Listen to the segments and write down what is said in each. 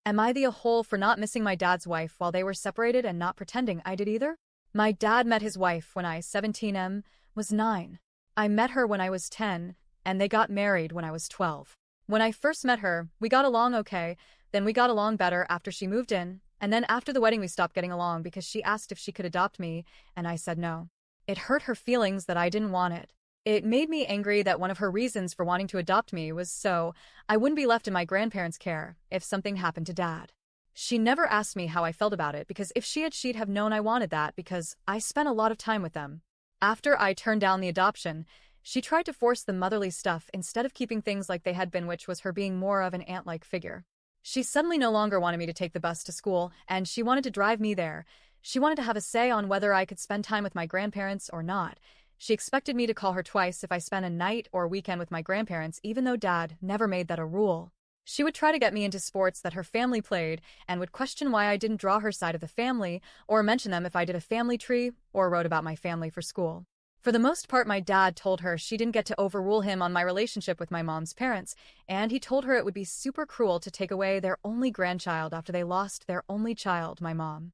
Am I the a-hole for not missing my dad's wife while they were separated and not pretending I did either? My dad met his wife when I, 17 was 9. I met her when I was 10, and they got married when I was 12. When I first met her, we got along okay, then we got along better after she moved in, and then after the wedding we stopped getting along because she asked if she could adopt me, and I said no. It hurt her feelings that I didn't want it. It made me angry that one of her reasons for wanting to adopt me was so I wouldn't be left in my grandparents' care if something happened to Dad. She never asked me how I felt about it because if she had, she'd have known I wanted that because I spent a lot of time with them. After I turned down the adoption, she tried to force the motherly stuff instead of keeping things like they had been, which was her being more of an aunt-like figure. She suddenly no longer wanted me to take the bus to school, and she wanted to drive me there. She wanted to have a say on whether I could spend time with my grandparents or not. She expected me to call her twice if I spent a night or weekend with my grandparents, even though Dad never made that a rule. She would try to get me into sports that her family played and would question why I didn't draw her side of the family or mention them if I did a family tree or wrote about my family for school. For the most part, my dad told her she didn't get to overrule him on my relationship with my mom's parents, and he told her it would be super cruel to take away their only grandchild after they lost their only child, my mom.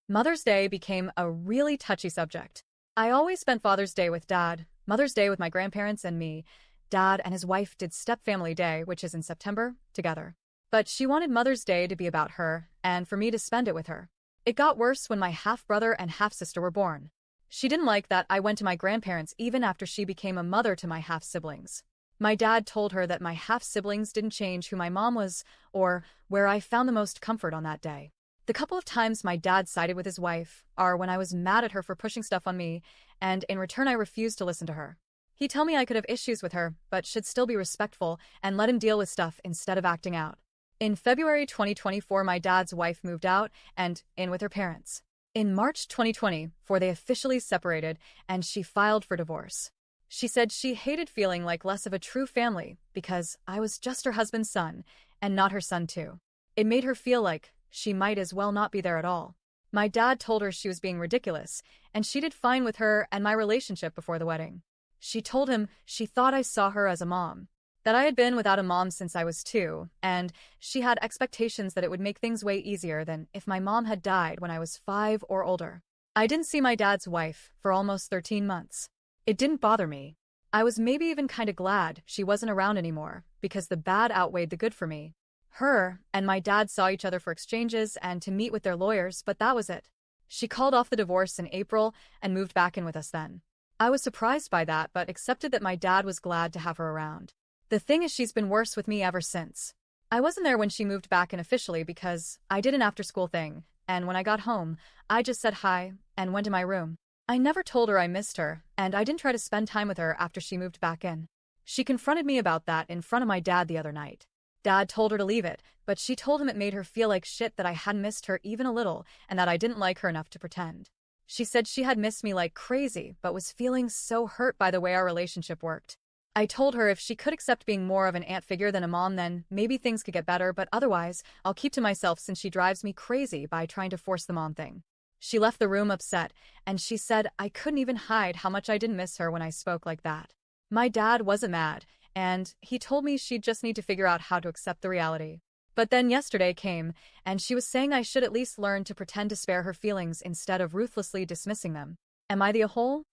Mother's Day became a really touchy subject. I always spent Father's Day with Dad, Mother's Day with my grandparents and me. Dad and his wife did Step-Family Day, which is in September, together. But she wanted Mother's Day to be about her, and for me to spend it with her. It got worse when my half-brother and half-sister were born. She didn't like that I went to my grandparents even after she became a mother to my half-siblings. My dad told her that my half-siblings didn't change who my mom was or where I found the most comfort on that day. The couple of times my dad sided with his wife are when I was mad at her for pushing stuff on me, and in return I refused to listen to her. He'd tell me I could have issues with her, but should still be respectful and let him deal with stuff instead of acting out. In February 2024, my dad's wife moved out and in with her parents. In March 2024, they officially separated, and she filed for divorce. She said she hated feeling like less of a true family because I was just her husband's son, and not her son too. It made her feel like she might as well not be there at all. My dad told her she was being ridiculous, and she did fine with her and my relationship before the wedding. She told him she thought I saw her as a mom, that I had been without a mom since I was 2, and she had expectations that it would make things way easier than if my mom had died when I was 5 or older. I didn't see my dad's wife for almost 13 months. It didn't bother me. I was maybe even kinda glad she wasn't around anymore, because the bad outweighed the good for me. Her and my dad saw each other for exchanges and to meet with their lawyers, but that was it. She called off the divorce in April and moved back in with us then. I was surprised by that, but accepted that my dad was glad to have her around. The thing is, she's been worse with me ever since. I wasn't there when she moved back in officially because I did an after-school thing, and when I got home, I just said hi and went to my room. I never told her I missed her, and I didn't try to spend time with her after she moved back in. She confronted me about that in front of my dad the other night. Dad told her to leave it, but she told him it made her feel like shit that I hadn't missed her even a little and that I didn't like her enough to pretend. She said she had missed me like crazy but was feeling so hurt by the way our relationship worked. I told her if she could accept being more of an aunt figure than a mom, then maybe things could get better, but otherwise, I'll keep to myself since she drives me crazy by trying to force the mom thing. She left the room upset, and she said I couldn't even hide how much I didn't miss her when I spoke like that. My dad wasn't mad, and he told me she'd just need to figure out how to accept the reality. But then yesterday came, and she was saying I should at least learn to pretend to spare her feelings instead of ruthlessly dismissing them. Am I the a-hole?